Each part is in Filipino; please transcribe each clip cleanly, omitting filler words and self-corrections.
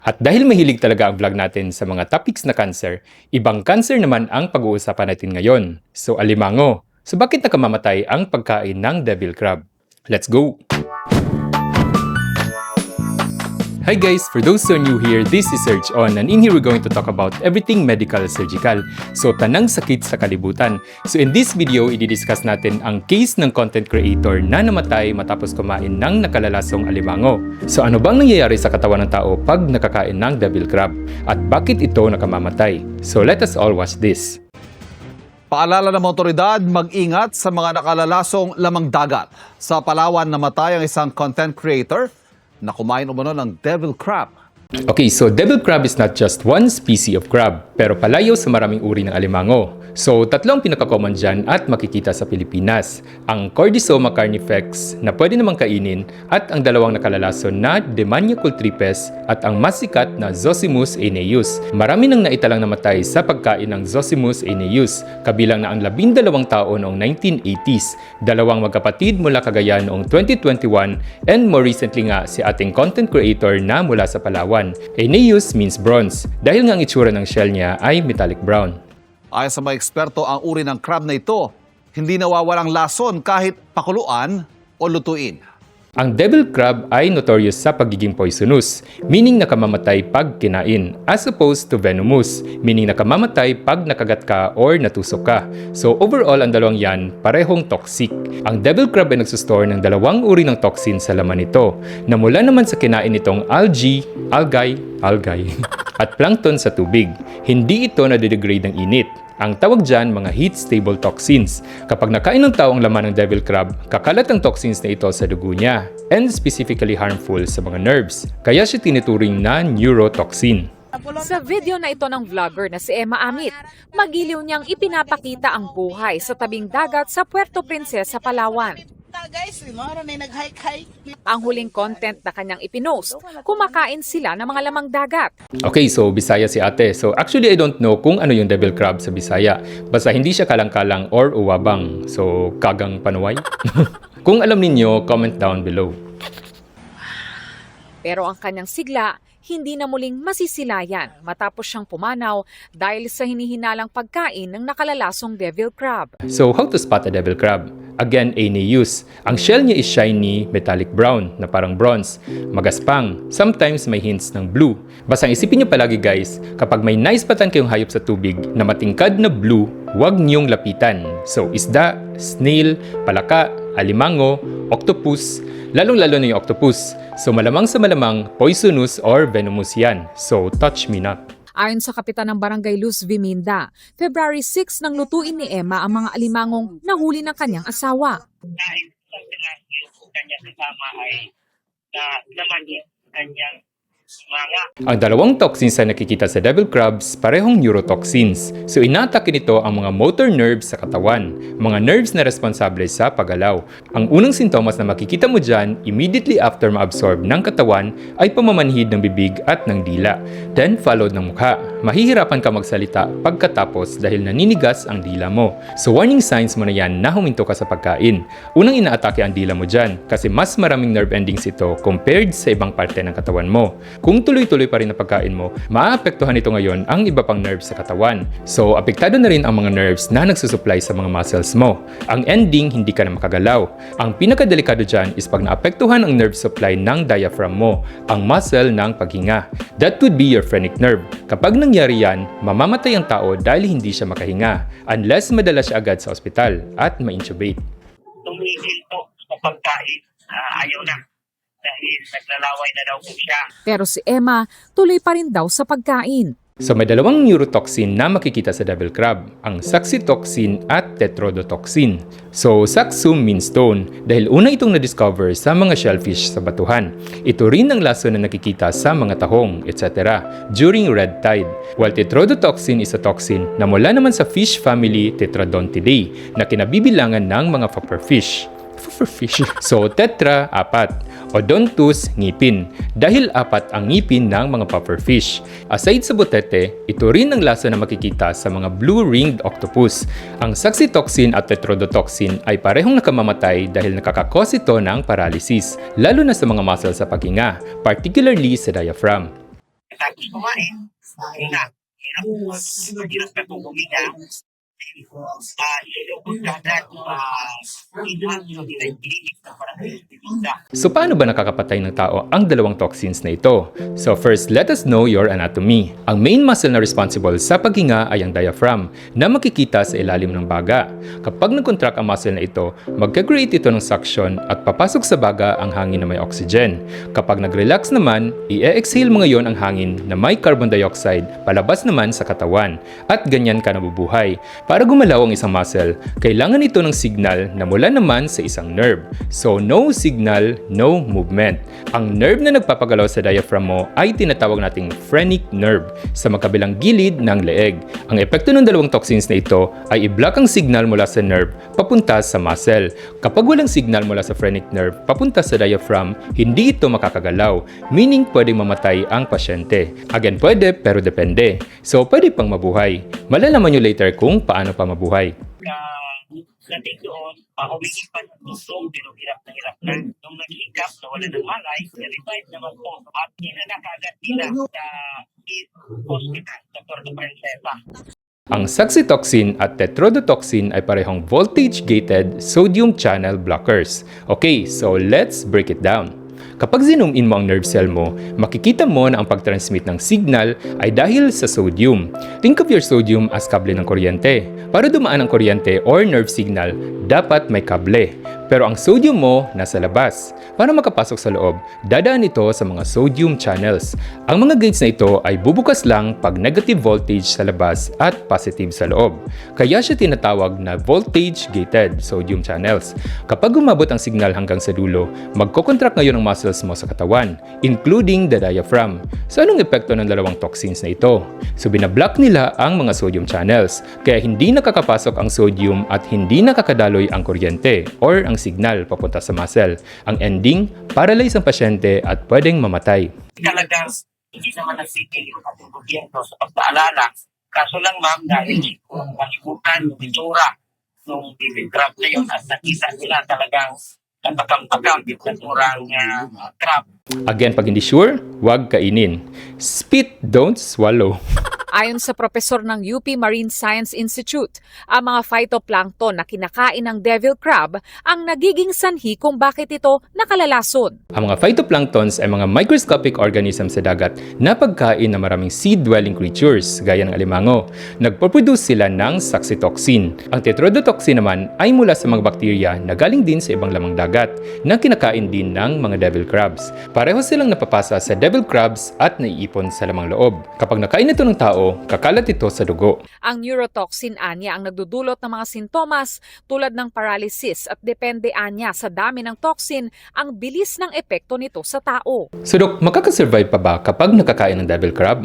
At dahil mahilig talaga ang vlog natin sa mga topics na cancer, ibang cancer naman ang pag-uusapan natin ngayon. So alimango. So bakit nakamamatay ang pagkain ng devil crab? Let's go! Hi guys! For those who are new here, this is Serge On and in here we're going to talk about everything medical surgical. So tanang sakit sa kalibutan. So in this video, i-discuss natin ang case ng content creator na namatay matapos kumain ng nakalalasong alimango. So ano bang nangyayari sa katawan ng tao pag nakakain ng devil crab? At bakit ito nakamamatay? So let us all watch this. Paalala ng otoridad, mag-ingat sa mga nakalalasong lamang dagat. Sa Palawan, namatay ang isang content creator na kumain umano ng devil crab. Okay, so devil crab is not just one species of crab, pero palayo sa maraming uri ng alimango. So, tatlong pinaka-common dyan at makikita sa Pilipinas. Ang Chordisoma carnifex na pwede namang kainin at ang dalawang nakalalason na Demania cultripes at ang mas sikat na Zosimus aeneus. Marami nang naitalang namatay sa pagkain ng Zosimus aeneus, kabilang na ang 12 tao noong 1980s, dalawang magkapatid mula Cagayan noong 2021, and more recently nga si ating content creator na mula sa Palawan. Aeneus means bronze dahil nga ang itsura ng shell niya ay metallic brown. Ayon sa mga eksperto, ang uri ng crab na ito, hindi nawawalang lason kahit pakuluan o lutuin. Ang devil crab ay notorious sa pagiging poisonous, meaning nakamamatay pag kinain, as opposed to venomous, meaning nakamamatay pag nakagat ka or natusok ka. So overall, ang dalawang yan, parehong toxic. Ang devil crab ay nagsusstore ng dalawang uri ng toxin sa laman nito, na mula naman sa kinain nitong algae, at plankton sa tubig. Hindi ito nadidegrade ng init. Ang tawag dyan, mga heat-stable toxins. Kapag nakain ng tao ang laman ng devil crab, kakalat ang toxins na ito sa dugo niya, and specifically harmful sa mga nerves. Kaya siya tinuturing na neurotoxin. Sa video na ito ng vlogger na si Emma Amit, magiliw niyang ipinapakita ang buhay sa tabing dagat sa Puerto Princesa, Palawan. Ang huling content na kanyang ipinost, kumakain sila ng mga lamang dagat. Okay, so Bisaya si ate. So actually I don't know kung ano yung devil crab sa Bisaya. Basta hindi siya kalang-kalang or uwabang. So kagang panuway. Kung alam ninyo, comment down below. Pero ang kanyang sigla, hindi na muling masisilayan matapos siyang pumanaw dahil sa hinihinalang pagkain ng nakalalasong devil crab. So how to spot a devil crab? Again, aeneus. Ang shell niya is shiny, metallic brown na parang bronze, magaspang, sometimes may hints ng blue. Basta isipin niyo palagi guys, kapag may naispatan kayong hayop sa tubig na matingkad na blue, huwag niyong lapitan. So isda, snail, palaka, alimango, octopus, lalong-lalo na yung octopus. So malamang sa malamang, poisonous or venomous yan. So touch me not. Ayon sa kapitan ng Barangay Luz Viminda, February 6 nang lutuin ni Emma ang mga alimangong nahuli ng kanyang asawa. Dahil sa yung kanyang kasama ay na naman yung kanyang mga. Ang dalawang toxins na nakikita sa devil crabs, parehong neurotoxins. So inaatake nito ang mga motor nerves sa katawan, mga nerves na responsable sa paggalaw. Ang unang sintomas na makikita mo dyan, immediately after ma-absorb ng katawan, ay pamamanhid ng bibig at ng dila. Then followed ng mukha. Mahihirapan ka magsalita pagkatapos dahil naninigas ang dila mo. So warning signs mo na yan na huminto ka sa pagkain. Unang inaatake ang dila mo dyan kasi mas maraming nerve endings ito compared sa ibang parte ng katawan mo. Kung tuloy-tuloy pa rin ang pagkain mo, maapektuhan ito ngayon ang iba pang nerves sa katawan. So, apektado na rin ang mga nerves na nagsusupply sa mga muscles mo. Ang ending, hindi ka na makagalaw. Ang pinakadelikado dyan is pag naapektuhan ang nerve supply ng diaphragm mo, ang muscle ng paghinga. That would be your phrenic nerve. Kapag nangyari yan, mamamatay ang tao dahil hindi siya makahinga, unless madala siya agad sa ospital at ma-intubate. Tumigil po sa pagkain, ayaw na. Dahil naglalaway na daw po siya. Pero si Emma tuloy pa rin daw sa pagkain. So may dalawang neurotoxin na makikita sa devil crab, ang saxitoxin at tetrodotoxin. So saxum means stone dahil una itong na-discover sa mga shellfish sa batuhan. Ito rin ang lason na nakikita sa mga tahong, etc. during red tide. While tetrodotoxin is a toxin na mula naman sa fish family Tetradontidae na kinabibilangan ng mga pufferfish. So tetra, 4. Odontus, ngipin. Dahil 4 ang ngipin ng mga pufferfish. Aside sa butete, ito rin ang lasa na makikita sa mga blue-ringed octopus. Ang saxitoxin at tetrodotoxin ay parehong nakamamatay dahil nakakakos ito ng paralysis, lalo na sa mga muscle sa paghinga, particularly sa diaphragm. pagkatapos kumain, hirap na kung huminga, sinugod ka agad, inhang yung ginagilinis na parang pinita. So paano ba nakakapatay ng tao ang dalawang toxins na ito? So first, let us know your anatomy. Ang main muscle na responsible sa paghinga ay ang diaphragm na makikita sa ilalim ng baga. Kapag nag-contract ang muscle na ito, magka-create ito ng suction at papasok sa baga ang hangin na may oxygen. Kapag nag-relax naman, i-exhale mo ngayon ang hangin na may carbon dioxide palabas naman sa katawan at ganyan ka nabubuhay. Para gumalaw ang isang muscle, kailangan ito ng signal na mula naman sa isang nerve. So no signal, no movement. Ang nerve na nagpapagalaw sa diaphragm mo ay tinatawag nating phrenic nerve sa magkabilang gilid ng leeg. Ang epekto ng dalawang toxins na ito ay i-block ang signal mula sa nerve papunta sa muscle. Kapag walang signal mula sa phrenic nerve papunta sa diaphragm, hindi ito makakagalaw, meaning pwedeng mamatay ang pasyente. Again, pwede pero depende. So pwede pang mabuhay. Malalaman nyo later kung paano pa mabuhay. Dating doon, humingi pa ng gusto, pero hirap na. Nung nag-hiccup na wala ng malay, revive naman po. At hinanakagad nila sa hospital, Dr. Princesa. Ang saxitoxin at tetrodotoxin ay parehong voltage-gated sodium channel blockers. Okay, so let's break it down. Kapag zoom in mo ang nerve cell mo, makikita mo na ang pag-transmit ng signal ay dahil sa sodium. Think of your sodium as kable ng kuryente. Para dumaan ang kuryente or nerve signal, dapat may kable. Pero ang sodium mo nasa labas. Para makapasok sa loob, dadaan ito sa mga sodium channels. Ang mga gates na ito ay bubukas lang pag negative voltage sa labas at positive sa loob. Kaya siya tinatawag na voltage-gated sodium channels. Kapag umabot ang signal hanggang sa dulo, magkocontract ngayon ang muscles mo sa katawan, including the diaphragm. So anong epekto ng dalawang toxins na ito? So binablock nila ang mga sodium channels, kaya hindi nakakapasok ang sodium at hindi nakakadaloy ang kuryente or ang signal papunta sa muscle. Ang ending, paralyze ang pasyente at pwedeng mamatay. Talagang hindi naman nagsitigil yung ating gobyerno sa pagpaalala. Kaso lang ma'am, dahil kung malibutan yung itsura nung David Crab na yun at nakita nila talagang napakang-pakang yung naturang crab. Again, pag hindi sure, huwag kainin. Spit, don't swallow. Ayon sa profesor ng UP Marine Science Institute, ang mga phytoplankton na kinakain ng devil crab ang nagiging sanhi kung bakit ito nakalalason. Ang mga phytoplanktons ay mga microscopic organisms sa dagat na pagkain ng maraming sea-dwelling creatures gaya ng alimango. Nagpo-produce sila ng saxitoxin. Ang tetrodotoxin naman ay mula sa mga bakterya na galing din sa ibang lamang dagat na kinakain din ng mga devil crabs. Pareho silang napapasa sa devil crabs at naiipon sa lamang loob. Kapag nakain ito ng tao, kakalat ito sa dugo. Ang neurotoxin anya ang nagdudulot ng mga sintomas tulad ng paralysis at depende anya sa dami ng toxin ang bilis ng epekto nito sa tao. So Dok, makakasurvive pa ba kapag nakakain ng devil crab?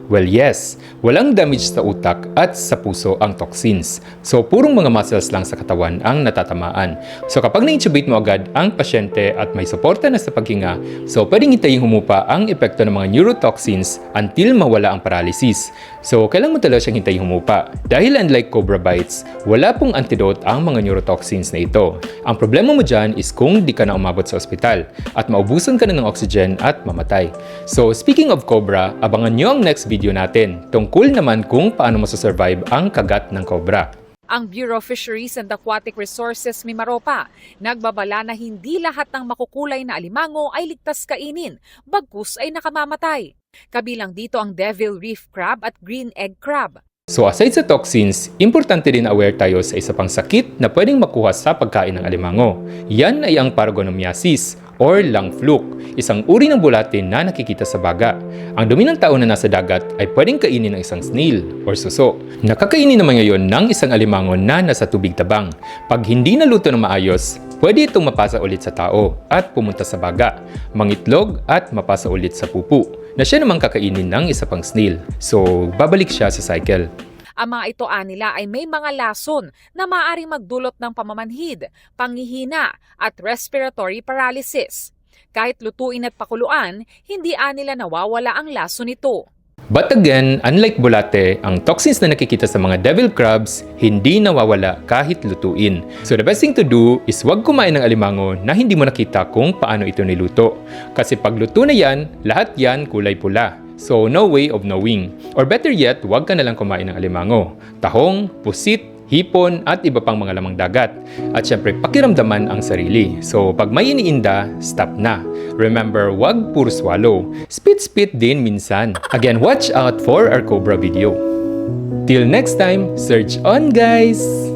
Well, yes. Walang damage sa utak at sa puso ang toxins. So purong mga muscles lang sa katawan ang natatamaan. So kapag na-intubate mo agad ang pasyente at may suporta na sa paghinga, so pwedeng hintayin humupa ang epekto ng mga neurotoxins until mawala ang paralysis. So kailangan mo talaga siyang hintayin humupa. Dahil unlike cobra bites, wala pong antidote ang mga neurotoxins na ito. Ang problema mo dyan is kung di ka na umabot sa ospital at maubusan ka na ng oxygen at mamatay. So speaking of cobra, abangan nyo ang next video natin tungkol naman kung paano masasurvive ang kagat ng cobra. Ang Bureau of Fisheries and Aquatic Resources Mimaropa nagbabala na hindi lahat ng makukulay na alimango ay ligtas kainin, bagkus ay nakamamatay. Kabilang dito ang devil reef crab at green egg crab. So aside sa toxins, importante din aware tayo sa isa pang sakit na pwedeng makuha sa pagkain ng alimango. Yan ay ang paragonomiasis or lung fluke, isang uri ng bulatin na nakikita sa baga. Ang dumi ng tao na nasa dagat ay pwedeng kainin ng isang snail or suso. Nakakainin naman ngayon ng isang alimango na nasa tubig tabang. Pag hindi naluto ng maayos, pwede itong mapasa ulit sa tao at pumunta sa baga, mangitlog at mapasa ulit sa pupu, na siya namang kakainin ng isa pang snail. So, babalik siya sa cycle. Ang mga ito nila ay may mga lason na maaaring magdulot ng pamamanhid, panghihina at respiratory paralysis. Kahit lutuin at pakuluan, hindi nila nawawala ang lason nito. But again, unlike bulate, ang toxins na nakikita sa mga devil crabs hindi nawawala kahit lutuin. So the best thing to do is huwag kumain ng alimango na hindi mo nakita kung paano ito niluto. Kasi pag luto na yan, lahat yan kulay pula. So, no way of knowing. Or better yet, huwag ka nalang kumain ng alimango, tahong, pusit, hipon, at iba pang mga lamang dagat. At syempre, pakiramdaman ang sarili. So, pag may iniinda, stop na. Remember, huwag puro swallow. Spit-spit din minsan. Again, watch out for our Cobra video. Till next time, surge on guys!